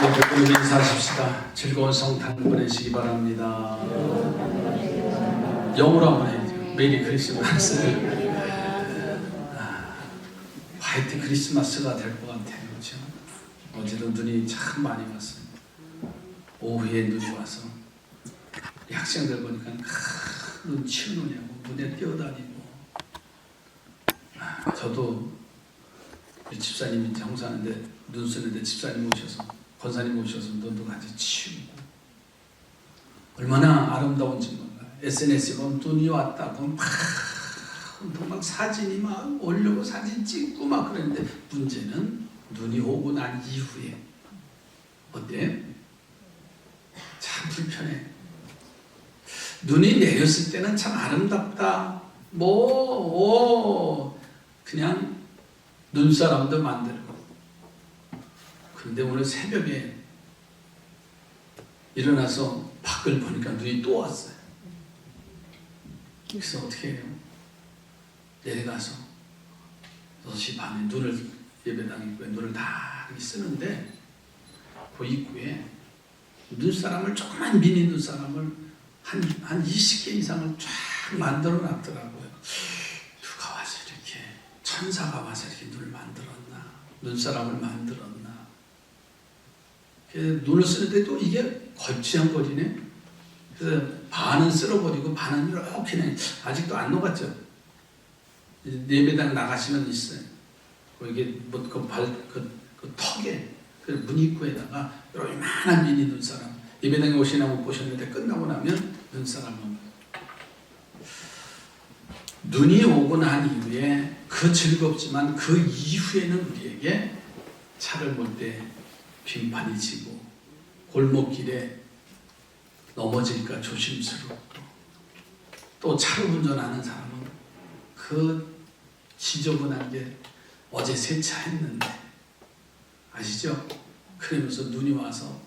우리 인사하십시다. 즐거운 성탄 보내시기 바랍니다. 영어로 한번 해야죠. 메리 크리스마스. 화이트 크리스마스가 될 것 같아요. 그렇죠? 어제도 눈이 참 많이 왔어요. 오후에 눈이 와서 학생들 보니까 눈 치우느냐고 눈에 뛰어다니고. 저도 집사님이 장사하는데 눈 쓰는데 집사님 오셔서 권사님 오셔서 눈도 같이 치우고 얼마나 아름다운지 몰라요. SNS에 보면 눈이 왔다고 막 사진이 막 올리고 사진 찍고 막 그랬는데 문제는 눈이 오고 난 이후에 어때? 참 불편해. 눈이 내렸을 때는 참 아름답다. 그냥 눈사람도 만들고. 그런데 오늘 새벽에 일어나서 밖을 보니까 눈이 또 왔어요. 그래서 어떻게 해요? 내려가서 6시 반에 눈을 예배당 입구에 눈을 다 쓰는데 그 입구에 눈사람을 조그만 미니 눈사람을 한 20개 이상을 쫙 만들어 놨더라고요. 누가 와서 이렇게 천사가 와서 이렇게 눈을 만들었나? 눈사람을 만들었나? 눈을 쓰는데 또 이게 걸치장거리네. 그래서 반은 쓸어버리고 반은 이렇게 그냥 아직도 안 녹았죠. 예배당 나가시면 있어요. 이게 그 턱에 그 문입구에다가 요만한 미니 눈사람. 예배당에 오시나 못 보셨는데 끝나고 나면 눈사람은 눈이 오고 난 이후에 그 즐겁지만 그 이후에는 우리에게 차를 몰 때 빙판이 지고 골목길에 넘어질까 조심스럽고 또 차를 운전하는 사람은 그 지저분한 게 어제 세차했는데 아시죠? 그러면서 눈이 와서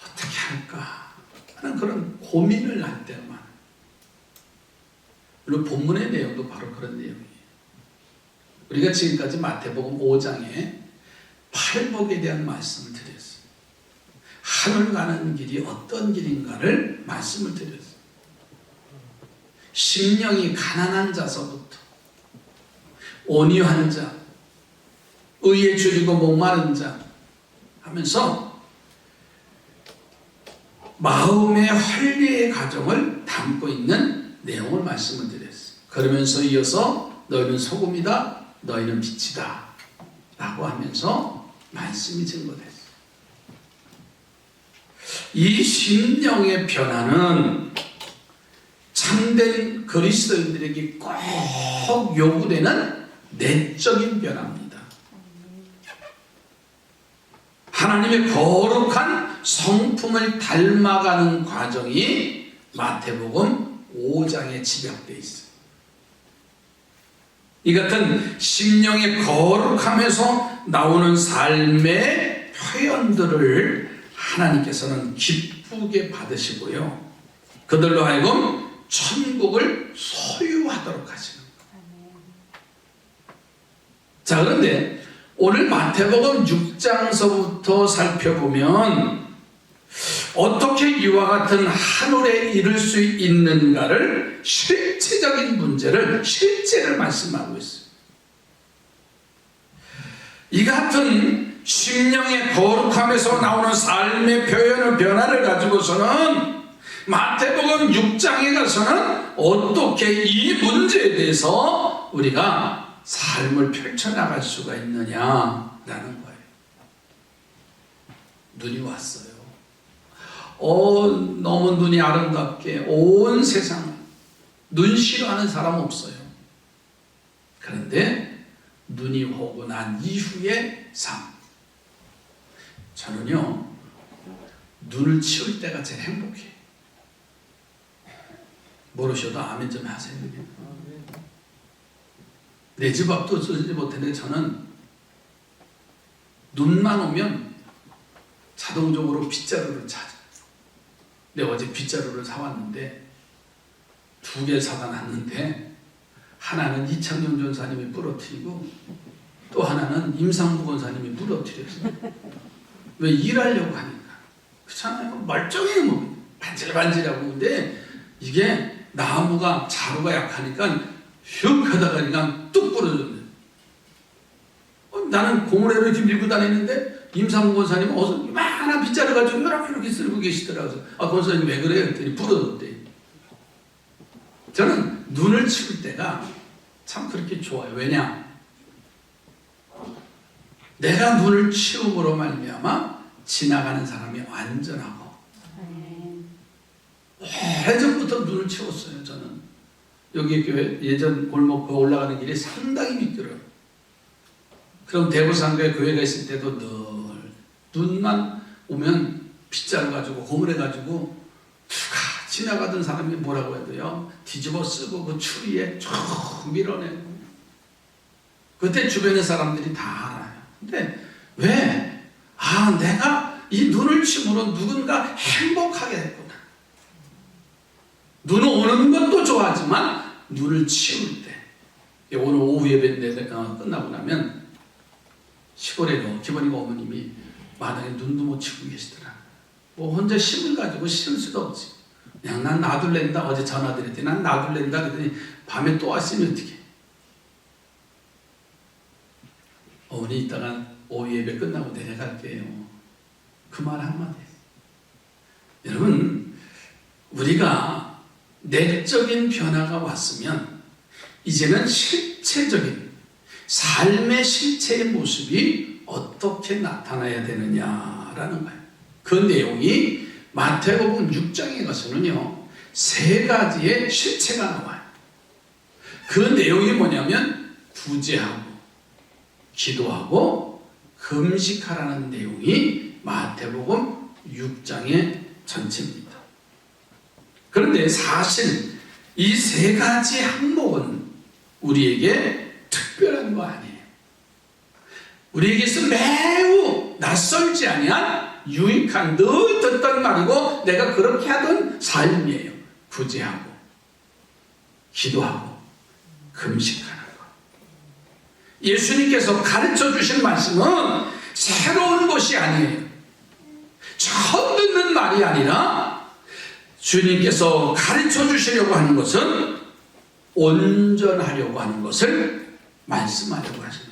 어떻게 할까 하는 그런 고민을 할 때가 많아요. 물론 본문의 내용도 바로 그런 내용이에요. 우리가 지금까지 마태복음 5장에 팔복에 대한 말씀을 드렸어요. 하늘 가는 길이 어떤 길인가를 말씀을 드렸어요. 심령이 가난한 자서부터 온유한 자, 의에 줄이고 목마른 자 하면서 마음의 혼례의 가정을 담고 있는 내용을 말씀을 드렸어요. 그러면서 이어서 너희는 소금이다, 너희는 빛이다 라고 하면서 말씀이 증거됐어요. 이 심령의 변화는 참된 그리스도인들에게 꼭 요구되는 내적인 변화입니다. 하나님의 거룩한 성품을 닮아가는 과정이 마태복음 5장에 집약되어 있어요. 이 같은 심령의 거룩함에서 나오는 삶의 표현들을 하나님께서는 기쁘게 받으시고요. 그들로 하여금 천국을 소유하도록 하시는 거예요. 자, 그런데 오늘 마태복음 6장서부터 살펴보면 어떻게 이와 같은 하늘에 이를 수 있는가를 실체적인 문제를 실제를 말씀하고 있어요. 이 같은 심령의 거룩함에서 나오는 삶의 표현의 변화를 가지고서는 마태복음 6장에 가서는 어떻게 이 문제에 대해서 우리가 삶을 펼쳐나갈 수가 있느냐라는 거예요. 눈이 왔어요. 너무 눈이 아름답게 온 세상 눈 싫어하는 사람 없어요. 그런데 눈이 오고 난 이후의 삶, 저는요 눈을 치울 때가 제일 행복해요. 모르셔도 아멘 좀 하세요. 내 집 앞도 쓰지 못했는데 저는 눈만 오면 자동적으로 빗자루를 찾아요. 근데 어제 빗자루를 사왔는데 2개 사다 놨는데 하나는 이창용 전사님이 부러뜨리고 또 하나는 임상부 권사님이 부러뜨렸어요. 왜 일하려고 하니까. 그렇잖아요. 멀쩡해요. 뭐 반질반질하고. 근데 이게 나무가 자루가 약하니까 슉 하다가 그냥 뚝 부러졌네. 나는 고무래로 이렇게 밀고 다니는데 임상훈 권사님은 어서 이만한 빗자루 가지고 이렇게 쓸고 계시더라고요. 아, 권사님 왜 그래요? 그랬더니 부러졌대. 저는 눈을 치울 때가 참 그렇게 좋아요. 왜냐? 내가 눈을 치움으로 말미암아 지나가는 사람이 안전하고. 오래전부터 눈을 치웠어요. 저는 여기 교회 예전 골목 그 올라가는 길이 상당히 미끄러워요. 그럼 대구상교에 교회가 있을 때도 늘 눈만 오면 빗자루 가지고 고무래 가지고 누가 지나가던 사람이 뭐라고 해도요 뒤집어 쓰고 그 추위에 쭉 밀어내고. 그때 주변의 사람들이 다 알아요. 근데 왜? 아, 내가 이 눈을 침으로 누군가 행복하게 했구나. 눈 오는 것도 좋아하지만 눈을 치울 때, 오늘 오후 예배 끝나고 나면 시골에 기본이가 어머님이 마당에 눈도 못 치고 계시더라. 뭐 혼자 심을 가지고 실 수도 없지. 그냥 난 놔둘랜다. 어제 전화드렸더니 난 놔둘랜다. 그랬더니 밤에 또 왔으면 어떡해. 어머니 이따가 오후 예배 끝나고 내려갈게요. 그 말 한마디. 여러분, 우리가 내적인 변화가 왔으면 이제는 실체적인 삶의 실체의 모습이 어떻게 나타나야 되느냐라는 거예요. 그 내용이 마태복음 6장에 가서는요 3가지의 실체가 나와요. 그 내용이 뭐냐면 구제하고 기도하고 금식하라는 내용이 마태복음 6장의 전체입니다. 그런데 사실 이 3가지 항목은 우리에게 특별한 거 아니에요. 우리에게서 매우 낯설지 아니한 유익한 늘 듣던 말이고 내가 그렇게 하던 삶이에요. 구제하고 기도하고 금식하는 것. 예수님께서 가르쳐 주신 말씀은 새로운 것이 아니에요. 처음 듣는 말이 아니라 주님께서 가르쳐 주시려고 하는 것은 온전하려고 하는 것을 말씀하려고 하시는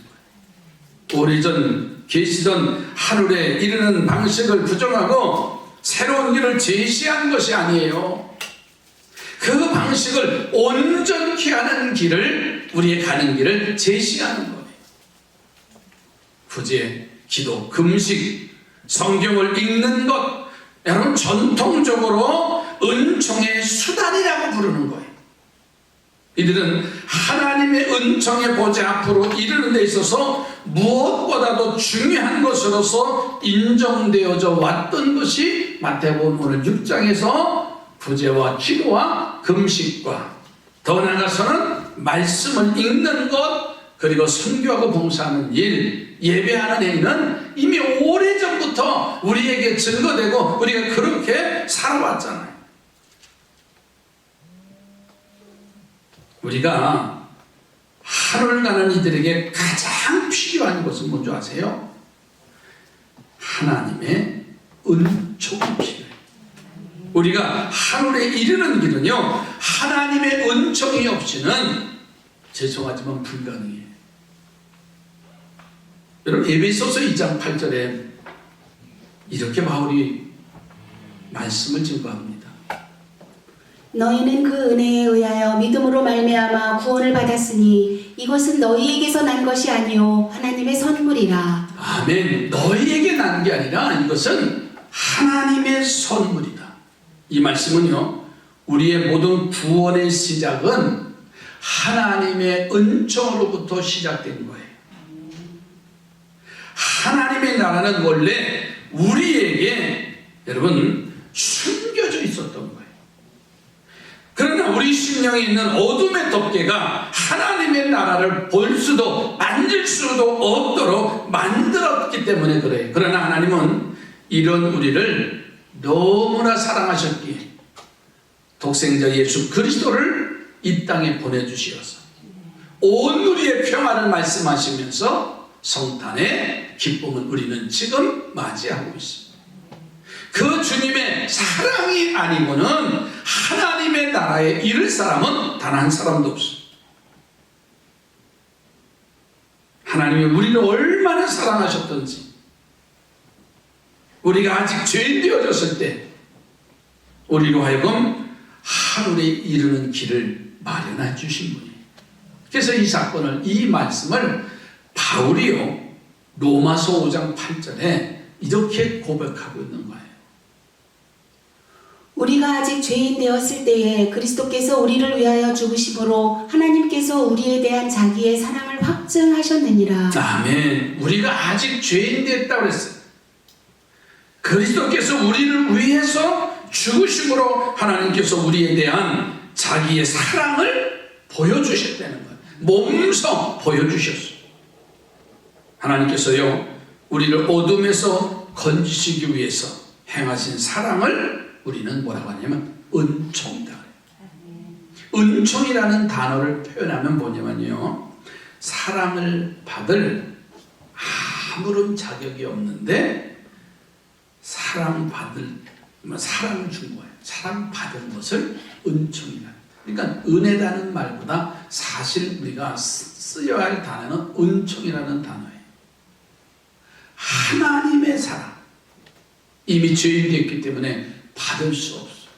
거예요. 오래전 계시던 하늘에 이르는 방식을 부정하고 새로운 길을 제시한 것이 아니에요. 그 방식을 온전케 하는 길을, 우리의 가는 길을 제시하는 거예요. 구제, 기도, 금식, 성경을 읽는 것, 여러분 전통적으로 은총의 수단이라고 부르는 거예요. 이들은 하나님의 은총의 보좌 앞으로 이르는 데 있어서 무엇보다도 중요한 것으로서 인정되어져 왔던 것이 마태복음 오늘 6장에서 구제와 기도와 금식과 더 나아가서는 말씀을 읽는 것, 그리고 선교하고 봉사하는 일, 예배하는 행위는 이미 오래전부터 우리에게 증거되고 우리가 그렇게 살아왔잖아요. 우리가 하늘 가는 이들에게 가장 필요한 것은 뭔지 아세요? 하나님의 은총이 필요해요. 우리가 하늘에 이르는 길은요 하나님의 은총이 없이는 죄송하지만 불가능해요. 여러분 에베소서 2장 8절에 이렇게 바울이 말씀을 증거합니다. 너희는 그 은혜에 의하여 믿음으로 말미암아 구원을 받았으니 이것은 너희에게서 난 것이 아니요 하나님의 선물이라. 아멘. 너희에게 난 게 아니라 이것은 하나님의 선물이다. 이 말씀은요 우리의 모든 구원의 시작은 하나님의 은총으로부터 시작된 거예요. 하나님의 나라는 원래 우리에게 여러분 숨겨져 있었던 거예요. 그러나 우리 심령에 있는 어둠의 덮개가 하나님의 나라를 볼 수도 만질 수도 없도록 만들었기 때문에 그래요. 그러나 하나님은 이런 우리를 너무나 사랑하셨기에 독생자 예수 그리스도를 이 땅에 보내주시어서 온 우리의 평화를 말씀하시면서 성탄의 기쁨을 우리는 지금 맞이하고 있습니다. 그 주님의 사랑이 아니고는 하나님의 나라에 이를 사람은 단 한 사람도 없습니다. 하나님이 우리를 얼마나 사랑하셨던지, 우리가 아직 죄인 되어졌을 때 우리로 하여금 하늘에 이르는 길을 마련해 주신 분이에요. 그래서 이 사건을, 이 말씀을 바울이요 로마서 5장 8절에 이렇게 고백하고 있는 거예요. 우리가 아직 죄인 되었을 때에 그리스도께서 우리를 위하여 죽으심으로 하나님께서 우리에 대한 자기의 사랑을 확증하셨느니라. 아멘. 우리가 아직 죄인 됐다고 그랬어요. 그리스도께서 우리를 위해서 죽으심으로 하나님께서 우리에 대한 자기의 사랑을 보여주셨다는 거예요. 몸소 보여주셨어요. 하나님께서요 우리를 어둠에서 건지시기 위해서 행하신 사랑을 우리는 뭐라고 하냐면 은총이다. 은총이라는 단어를 표현하면 뭐냐면요, 사랑을 받을 아무런 자격이 없는데 사랑을 준 거예요. 사랑받은 것을 은총이다. 그러니까 은혜라는 말보다 사실 우리가 쓰여야 할 단어는 은총이라는 단어예요. 하나님의 사랑, 이미 죄인 됐기 때문에 받을 수 없어요.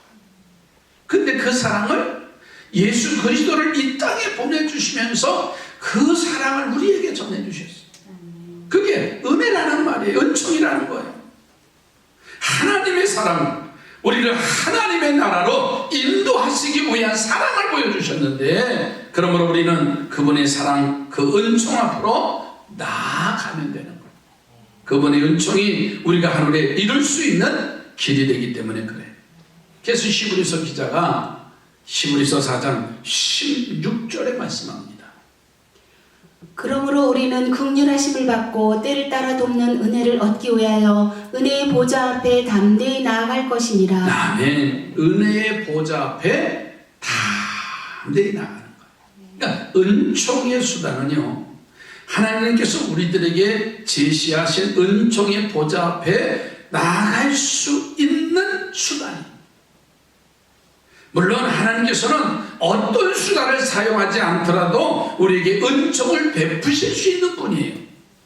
근데 그 사랑을 예수 그리스도를 이 땅에 보내주시면서 그 사랑을 우리에게 전해주셨어요. 그게 은혜라는 말이에요. 은총이라는 거예요. 하나님의 사랑, 우리를 하나님의 나라로 인도하시기 위한 사랑을 보여주셨는데, 그러므로 우리는 그분의 사랑, 그 은총 앞으로 나아가면 되는 거예요. 그분의 은총이 우리가 하늘에 이룰 수 있는 길이 되기 때문에 그래요. 그래서 히브리서 기자가 히브리서 4장 16절에 말씀합니다. 그러므로 우리는 긍휼하심을 받고 때를 따라 돕는 은혜를 얻기 위하여 은혜의 보좌 앞에 담대히 나아갈 것이니라. 아멘. 은혜의 보좌 앞에 담대히 나가는 거예요. 그러니까 은총의 수단은요, 하나님께서 우리들에게 제시하신 은총의 보좌 앞에 나아갈 수 있는 수단이에요. 물론 하나님께서는 어떤 수단을 사용하지 않더라도 우리에게 은총을 베푸실 수 있는 분이에요.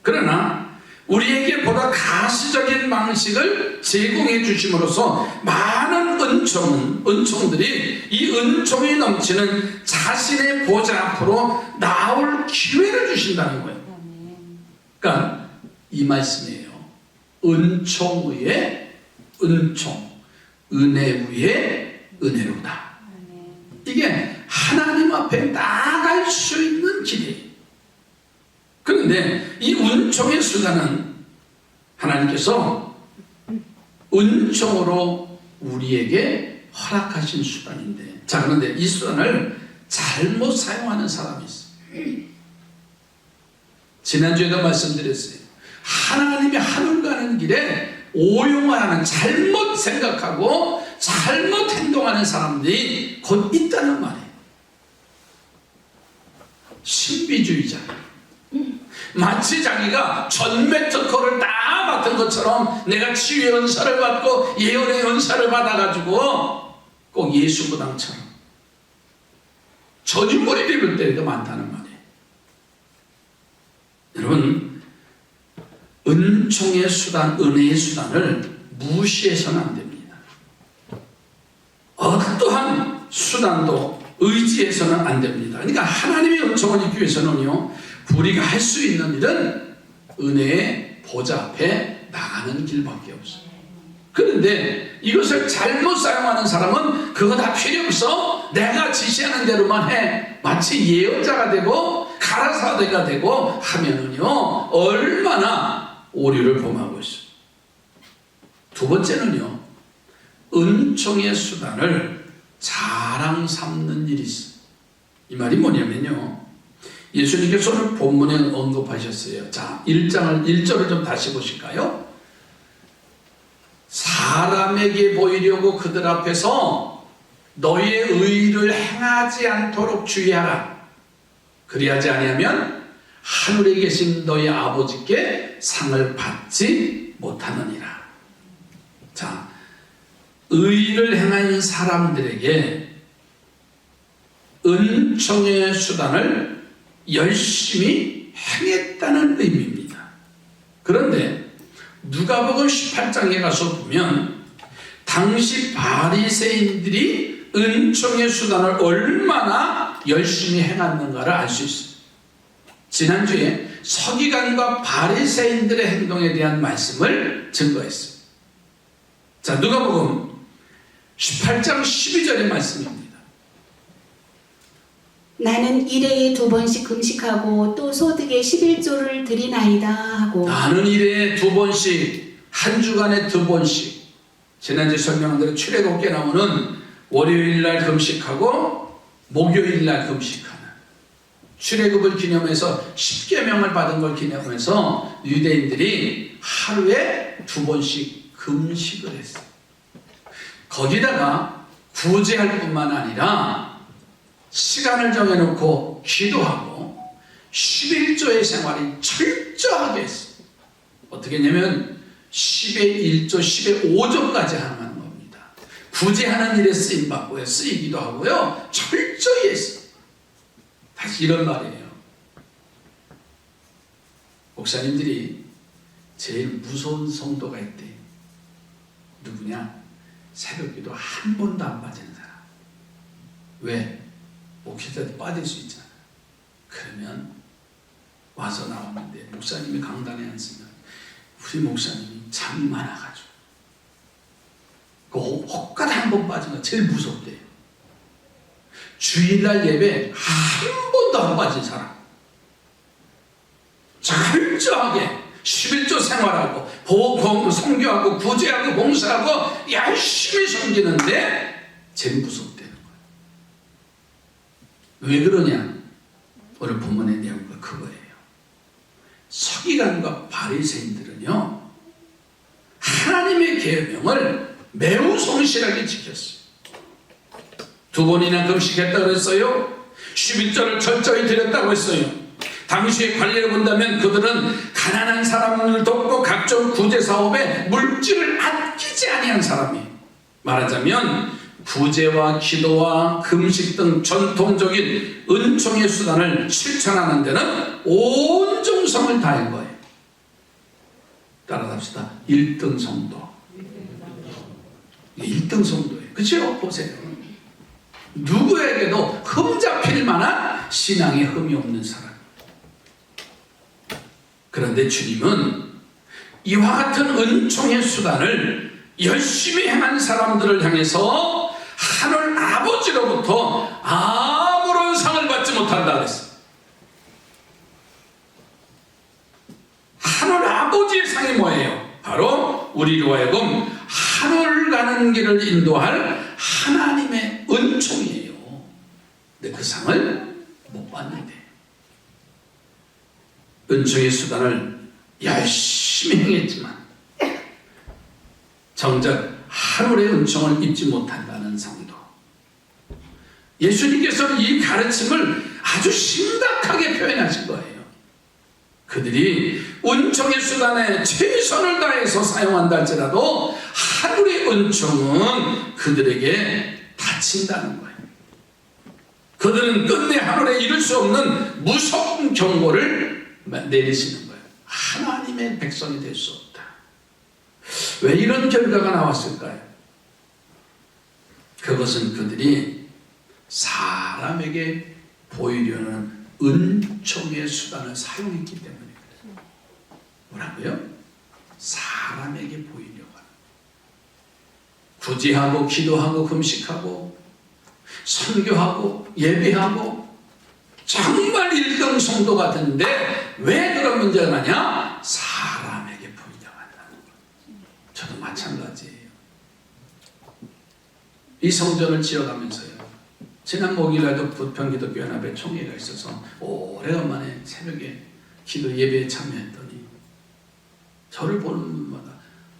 그러나 우리에게 보다 가시적인 방식을 제공해 주심으로써 많은 은총들이 이 은총이 넘치는 자신의 보좌 앞으로 나올 기회를 주신다는 거예요. 그러니까 이 말씀이에요. 은총 위에 은총, 은혜 위에 은혜로다. 이게 하나님 앞에 나아갈 수 있는 길이에요. 그런데 이 은총의 수단은 하나님께서 은총으로 우리에게 허락하신 수단인데, 자, 그런데 이 수단을 잘못 사용하는 사람이 있어요. 지난주에도 말씀드렸어요. 하나님이 하늘 가는 길에 오용을 하는, 잘못 생각하고 잘못 행동하는 사람들이 곧 있다는 말이에요. 신비주의자. 마치 자기가 전매 특허를 다 맡은 것처럼 내가 치유의 은사를 받고 예언의 은사를 받아가지고 꼭 예수무당처럼 저주머리 입을 때가 많다는 말이에요. 여러분, 은총의 수단, 은혜의 수단을 무시해서는 안 됩니다. 어떠한 수단도 의지해서는 안 됩니다. 그러니까 하나님의 은총을 입기 위해서는요, 우리가 할 수 있는 일은 은혜의 보좌 앞에 나가는 길밖에 없어요. 그런데 이것을 잘못 사용하는 사람은 그거 다 필요 없어, 내가 지시하는 대로만 해, 마치 예언자가 되고 가라사대가 되고 하면은요 얼마나 오류를 범하고 있어요. 두 번째는요, 은총의 수단을 자랑 삼는 일이 있어요. 이 말이 뭐냐면요, 예수님께서 오늘 본문에 언급하셨어요. 자, 1절을 좀 다시 보실까요? 사람에게 보이려고 그들 앞에서 너희의 의를 행하지 않도록 주의하라. 그리하지 아니하면 하늘에 계신 너희 아버지께 상을 받지 못하느니라. 자, 의를 행한 사람들에게 은총의 수단을 열심히 행했다는 의미입니다. 그런데 누가복음 18장에 가서 보면 당시 바리새인들이 은총의 수단을 얼마나 열심히 행했는가를 알 수 있습니다. 지난주에 서기관과 바리새인들의 행동에 대한 말씀을 증거했습니다. 자, 누가복음 18장 12절의 말씀입니다. 나는 1회에 2번씩 금식하고 또 소득의 11조를 드리나이다 하고 나는 1회에 2번씩 한 주간에 2번씩 지난주에 설명한 대로 출애굽기에 나오는 월요일날 금식하고 목요일날 금식하는 출애굽을 기념해서 10계명을 받은 걸 기념해서 유대인들이 하루에 2번씩 금식을 했어요. 거기다가 구제할 뿐만 아니라 시간을 정해놓고 기도하고 11조의 생활이 철저하게 했어요. 어떻게 했냐면 10의 1조, 10의 5조까지 하는 겁니다. 구제하는 일에 쓰임받고요. 쓰이기도 하고요. 철저히 했어요. 다시 이런 말이에요. 목사님들이 제일 무서운 성도가 있대. 누구냐? 새벽기도 한 번도 안 빠지는 사람. 왜? 목회자 때 빠질 수 있잖아. 그러면 와서 나왔는데 목사님이 강단에 앉으면 우리 목사님이 잠이 많아가지고 그 혹가다 한 번 빠진 거 제일 무섭대요. 주일날 예배 한 번도 안 빠진 사람. 철저하게 11조 생활하고 보고 성교하고 구제하고 봉사하고 열심히 섬기는데 제일 무섭대는 거예요. 왜 그러냐? 오늘 본문의 내용과 그거예요. 서기관과 바리새인들은요 하나님의 계명을 매우 성실하게 지켰어요. 2번이나 금식했다고 그랬어요. 11조를 철저히 드렸다고 했어요. 당시의 관리를 본다면 그들은 가난한 사람을 돕고 각종 구제 사업에 물질을 아끼지 아니한 사람이에요. 말하자면 구제와 기도와 금식 등 전통적인 은총의 수단을 실천하는 데는 온 정성을 다한 거예요. 따라합시다. 1등 성도. 1등 성도예요. 그렇죠? 보세요. 누구에게도 흠잡힐 만한 신앙에 흠이 없는 사람. 그런데 주님은 이와 같은 은총의 수단을 열심히 행한 사람들을 향해서 하늘 아버지로부터 아무런 상을 받지 못한다 그랬어요. 하늘 아버지의 상이 뭐예요? 바로 우리로 하여금 하늘 가는 길을 인도할 하나님의 은총이에요. 근데 그 상을 못 받는데 은총의 수단을 열심히 행했지만 정작 하늘의 은총을 입지 못한다는 성도. 예수님께서는 이 가르침을 아주 심각하게 표현하신 거예요. 그들이 은총의 수단에 최선을 다해서 사용한다 할지라도 하늘의 은총은 그들에게 닫힌다는 거예요. 그들은 끝내 하늘에 이룰 수 없는 무서운 경고를 내리시는 거예요. 하나님의 백성이 될 수 없다. 왜 이런 결과가 나왔을까요? 그것은 그들이 사람에게 보이려는 은총의 수단을 사용했기 때문에 그래요. 뭐라고요? 사람에게 보이려고 하는. 구제하고 기도하고 금식하고 선교하고 예배하고 정말 1등 성도 같은데 왜 그런 문제가 나냐? 사람에게 보이려고 한다는 거예요. 저도 마찬가지예요. 이 성전을 지어가면서요. 지난 목요일에도 부평기독교연합회 총회가 있어서 오래간만에 새벽에 기도 예배에 참여했더니 저를 보는 분마다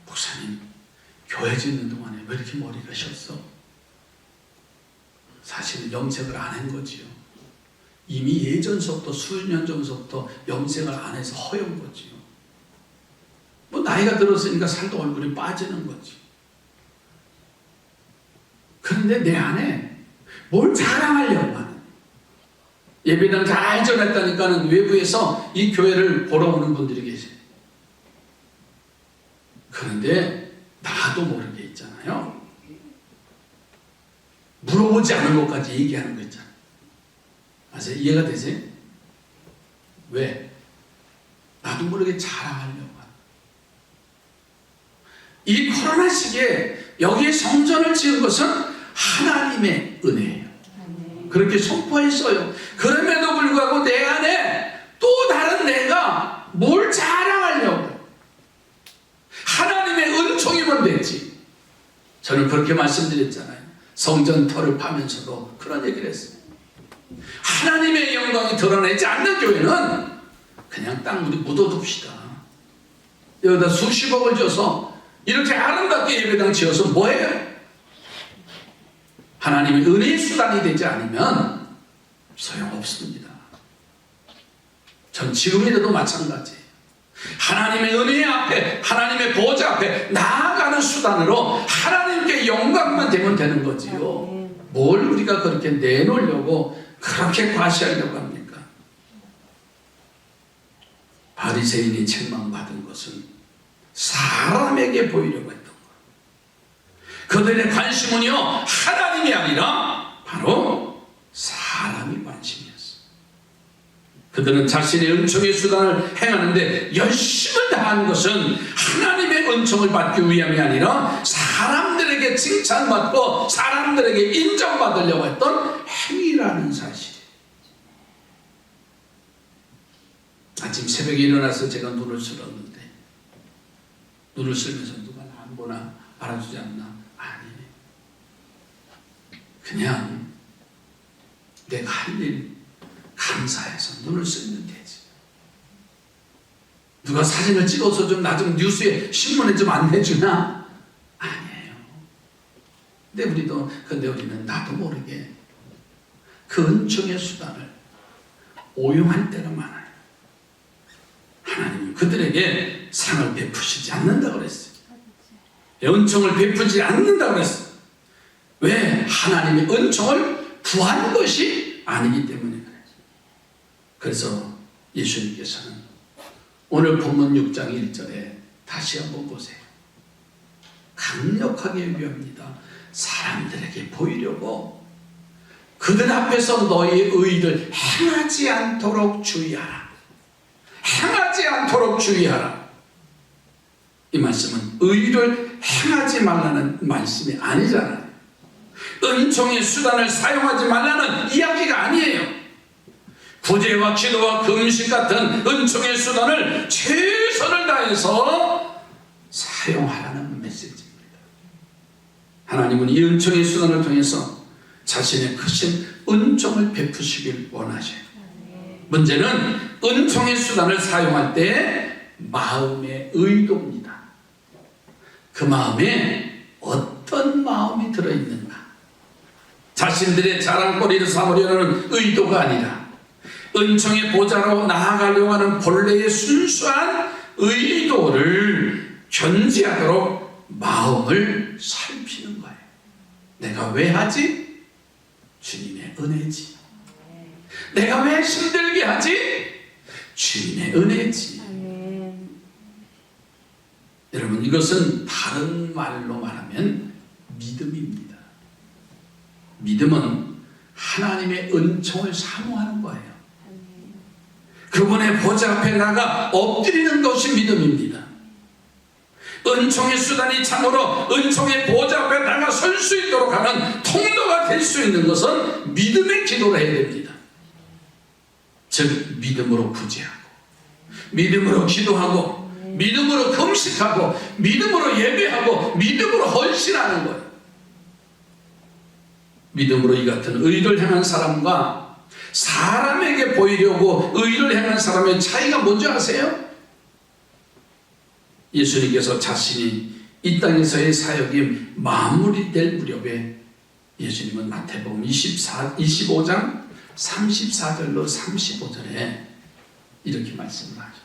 목사님 교회 짓는 동안에 왜 이렇게 머리가 쉬었어? 사실은 염색을 안 한 거지요. 이미 예전서부터 수년 전서부터 염색을 안 해서 허연 거지요. 뭐 나이가 들었으니까 살도 얼굴이 빠지는 거지. 그런데 내 안에 뭘 자랑하려고 하는, 예배당 잘 전했다니까는 외부에서 이 교회를 보러 오는 분들이 계세요. 그런데 나도 모르게 있잖아요. 물어보지 않은 것까지 얘기하는 거 있잖아요. 아세요? 이해가 되세요? 왜? 나도 모르게 자랑하려고 하는. 이 코로나 시기에 여기에 성전을 지은 것은 하나님의 은혜예요. 그렇게 선포했어요. 그럼에도 불구하고 내 안에 또 다른 내가 뭘 자랑하려고, 하나님의 은총이면 됐지. 저는 그렇게 말씀드렸잖아요. 성전 터를 파면서도 그런 얘기를 했어요. 하나님의 영광이 드러나지 않는 교회는 그냥 땅 묻어둡시다. 여기다 수십억을 줘서 이렇게 아름답게 예배당 지어서 뭐해요? 하나님의 은혜의 수단이 되지 않으면 소용없습니다. 전 지금이라도 마찬가지예요. 하나님의 은혜 앞에, 하나님의 보좌 앞에 나아가는 수단으로 하나님께 영광만 되면 되는 거지요. 뭘 우리가 그렇게 내놓으려고 그렇게 과시하려고 합니까? 바리새인이 책망받은 것은 사람에게 보이려고 했던 거예요. 그들의 관심은요, 하나님이 아니라 바로 사람이 관심이었어요. 그들은 자신의 은총의 수단을 행하는데 열심을 다하는 것은 하나님의 은총을 받기 위함이 아니라 사람들에게 칭찬받고 사람들에게 인정받으려고 했던 행위라는 사실이에요. 아침 새벽에 일어나서 제가 눈을 쓸었는데, 눈을 쓸면서 누가 나 안 보나, 알아주지 않나? 아니, 그냥 내가 할 일 감사해서 눈을 쓰면 되지. 누가 사진을 찍어서 좀 나 좀 뉴스에 신문에 좀 안 내주나? 아니에요. 근데 우리는 나도 모르게 그 은총의 수단을 오용할 때가 많아요. 하나님은 그들에게 상을 베푸시지 않는다고 그랬어요. 은총을 베푸지 않는다고 그랬어요. 왜? 하나님의 은총을 구한 것이 아니기 때문에 그래요. 그래서 예수님께서는 오늘 본문 6장 1절에 다시 한번 보세요. 강력하게 위협합니다. 사람들에게 보이려고 그들 앞에서 너희의 의를 행하지 않도록 주의하라. 행하지 않도록 주의하라. 이 말씀은 의를 행하지 말라는 말씀이 아니잖아요. 은총의 수단을 사용하지 말라는 이야기가 아니에요. 구제와 기도와 금식 같은 은총의 수단을 최선을 다해서 사용하라는 메시지입니다. 하나님은 이 은총의 수단을 통해서 자신의 크신 은총을 베푸시길 원하셔요. 문제는 은총의 수단을 사용할 때 마음의 의도입니다. 그 마음에 어떤 마음이 들어있는가? 자신들의 자랑거리를 삼으려는 의도가 아니라 은총의 보좌로 나아가려고 하는 본래의 순수한 의도를 견지하도록 마음을 살피는 거예요. 내가 왜 하지? 주님의 은혜지. 내가 왜 힘들게 하지? 주님의 은혜지. 여러분, 이것은 다른 말로 말하면 믿음입니다. 믿음은 하나님의 은총을 사모하는 거예요. 그분의 보좌 앞에 나가 엎드리는 것이 믿음입니다. 은총의 수단이 참으로 은총의 보좌 앞에 나가 설 수 있도록 하는 통로가 될 수 있는 것은 믿음의 기도를 해야 됩니다. 즉 믿음으로 구제하고, 믿음으로 기도하고, 믿음으로 금식하고, 믿음으로 예배하고, 믿음으로 헌신하는 거예요. 믿음으로 이 같은 의를 행한 사람과 사람에게 보이려고 의를 행한 사람의 차이가 뭔지 아세요? 예수님께서 자신이 이 땅에서의 사역이 마무리될 무렵에 예수님은 마태복음 25장 34절로 35절에 이렇게 말씀을 하죠.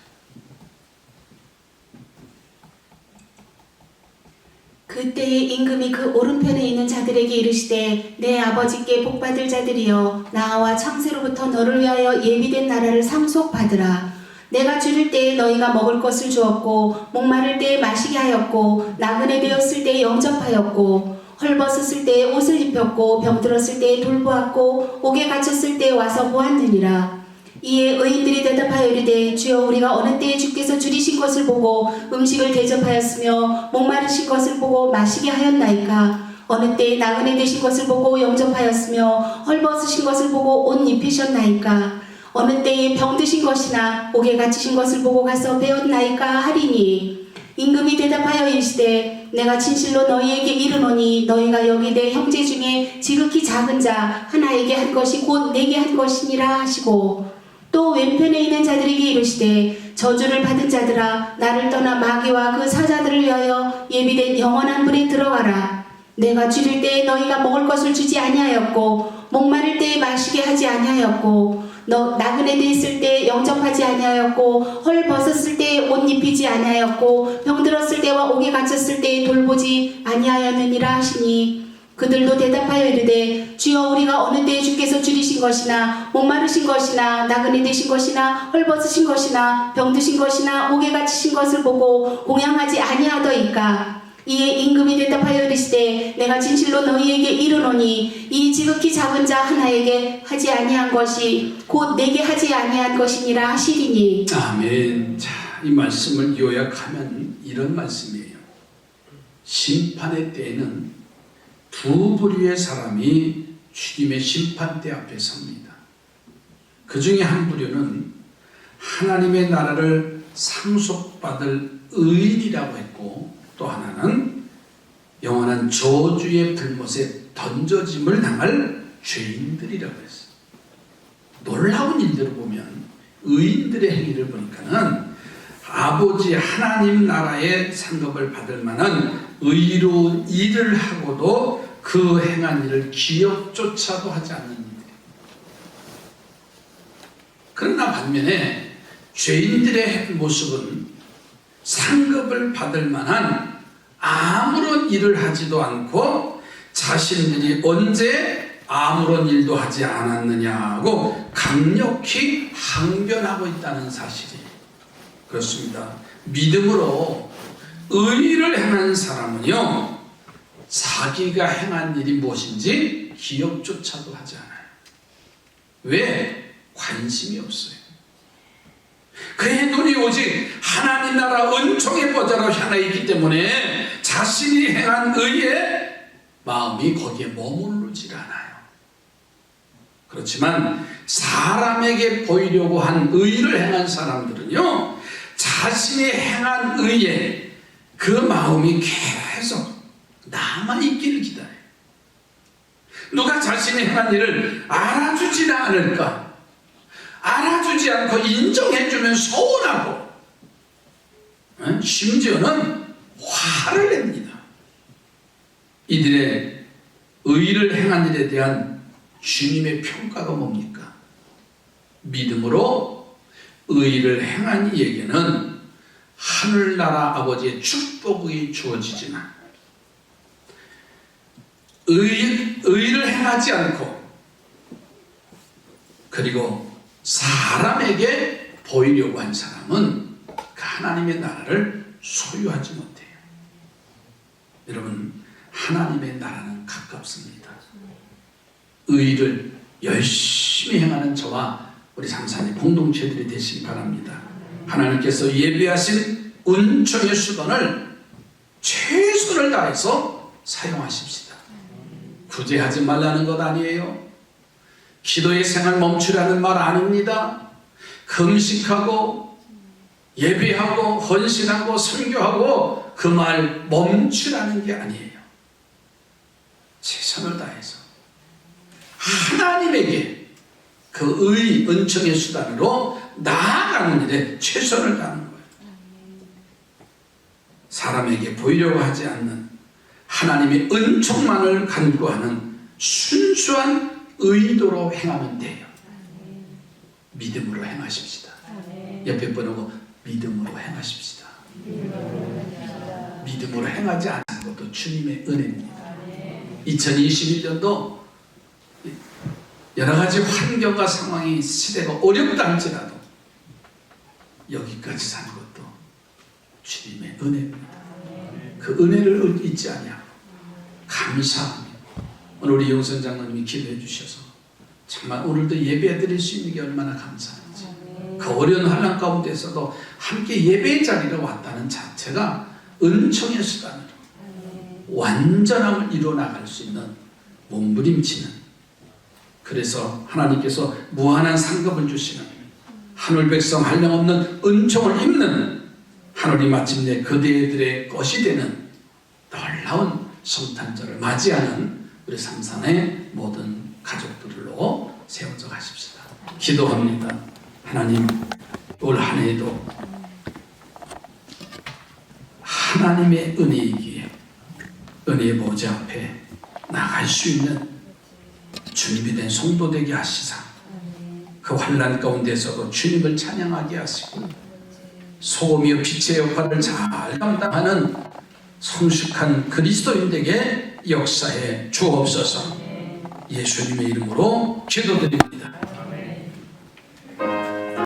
그때에 임금이 그 오른편에 있는 자들에게 이르시되 내 아버지께 복받을 자들이여 나와 창세로부터 너를 위하여 예비된 나라를 상속받으라. 내가 줄일 때에 너희가 먹을 것을 주었고 목마를 때에 마시게 하였고 나그네 되었을 때에 영접하였고 헐벗었을 때에 옷을 입혔고 병들었을 때에 돌보았고 옥에 갇혔을 때에 와서 보았느니라. 이에 의인들이 대답하여 이르되 주여 우리가 어느 때에 주께서 줄이신 것을 보고 음식을 대접하였으며 목마르신 것을 보고 마시게 하였나이까. 어느 때에 나그네 되신 것을 보고 영접하였으며 헐벗으신 것을 보고 옷 입히셨나이까. 어느 때에 병드신 것이나 옥에 갇히신 것을 보고 가서 배웠나이까 하리니. 임금이 대답하여 이르시되 내가 진실로 너희에게 이르노니 너희가 여기 내 형제 중에 지극히 작은 자 하나에게 한 것이 곧 내게 한 것이니라 하시고 또 왼편에 있는 자들에게 이르시되 저주를 받은 자들아 나를 떠나 마귀와 그 사자들을 위하여 예비된 영원한 불에 들어가라. 내가 줄일 때에 너희가 먹을 것을 주지 아니하였고 목마를 때에 마시게 하지 아니하였고 너 나그네 되었을 때 영접하지 아니하였고 헐 벗었을 때 옷 입히지 아니하였고 병들었을 때와 옥에 갇혔을 때 돌보지 아니하였느니라 하시니 그들도 대답하여 이르되 주여 우리가 어느 때에 주께서 줄이신 것이나 목마르신 것이나 나그네 되신 것이나 헐벗으신 것이나 병드신 것이나 옥에 갇히신 것을 보고 공양하지 아니하더이까. 이에 임금이 대답하여 이르시되 내가 진실로 너희에게 이르노니 이 지극히 작은 자 하나에게 하지 아니한 것이 곧 내게 하지 아니한 것이니라 하시리니. 아멘. 자, 이 말씀을 요약하면 이런 말씀이에요. 심판의 때에는 두 부류의 사람이 주님의 심판대 앞에 섭니다. 그 중에 한 부류는 하나님의 나라를 상속받을 의인이라고 했고 또 하나는 영원한 저주의 불못에 던져짐을 당할 죄인들이라고 했어요. 놀라운 일들을 보면 의인들의 행위를 보니까는 아버지 하나님 나라의 상급을 받을 만한 의로운 일을 하고도 그 행한 일을 기억조차도 하지 않는 일들이에요. 그러나 반면에 죄인들의 모습은 상급을 받을 만한 아무런 일을 하지도 않고 자신들이 언제 아무런 일도 하지 않았느냐고 강력히 항변하고 있다는 사실이 그렇습니다. 믿음으로 의를 행한 사람은요 자기가 행한 일이 무엇인지 기억조차도 하지 않아요. 왜? 관심이 없어요. 그의 눈이 오직 하나님 나라 은총의 보좌로 향해 있기 때문에 자신이 행한 의에 마음이 거기에 머무르질 않아요. 그렇지만 사람에게 보이려고 한 의를 행한 사람들은요 자신이 행한 의에 그 마음이 계속 남아있기를 기다려요. 누가 자신이 행한 일을 알아주지는 않을까? 알아주지 않고 인정해주면 서운하고 심지어는 화를 냅니다. 이들의 의를 행한 일에 대한 주님의 평가가 뭡니까? 믿음으로 의를 행한 이에게는 하늘나라 아버지의 축복이 주어지지만 의를 행하지 않고 그리고 사람에게 보이려고 한 사람은 그 하나님의 나라를 소유하지 못해요. 여러분 하나님의 나라는 가깝습니다. 의를 열심히 행하는 저와 우리 삼산의 공동체들이 되시기 바랍니다. 하나님께서 예비하신 은총의 수단을 최선을 다해서 사용하십시다. 구제하지 말라는 것 아니에요. 기도의 생활 멈추라는 말 아닙니다. 금식하고 예배하고 헌신하고 선교하고 그 말 멈추라는 게 아니에요. 최선을 다해서 하나님에게 그 의 은총의 수단으로 나아가는 일에 최선을 다하는 거예요. 사람에게 보이려고 하지 않는 하나님의 은총만을 간구하는 순수한 의도로 행하면 돼요. 믿음으로 행하십시다. 옆에 번호고 믿음으로 행하십시다. 믿음으로 행하지 않는 것도 주님의 은혜입니다. 2021년도 여러 가지 환경과 상황이 시대가 어렵다 할지라도 여기까지 산 것도 주님의 은혜입니다. 그 은혜를 잊지 아니하고 감사합니다. 오늘 우리 용선 장로님이 기도해 주셔서 정말 오늘도 예배 드릴 수 있는 게 얼마나 감사한지, 그 어려운 환난 가운데서도 함께 예배의 자리로 왔다는 자체가 은총의 수단으로 완전함을 이루어나갈 수 있는 몸부림치는, 그래서 하나님께서 무한한 상급을 주시는 하늘 백성 한량없는 은총을 입는 하늘이 마침내 그대들의 것이 되는 놀라운 성탄절을 맞이하는 우리 삼산의 모든 가족들로 세워져 가십시다. 기도합니다. 하나님, 올 한 해도 하나님의 은혜이기에 은혜의 보좌 앞에 나갈 수 있는 주님이 된 성도 되게 하시사, 그 환난 가운데서도 주님을 찬양하게 하시고 소금이요 빛의 역할을 잘 감당하는 성숙한 그리스도인에게 역사해 주옵소서. 예수님의 이름으로 기도드립니다.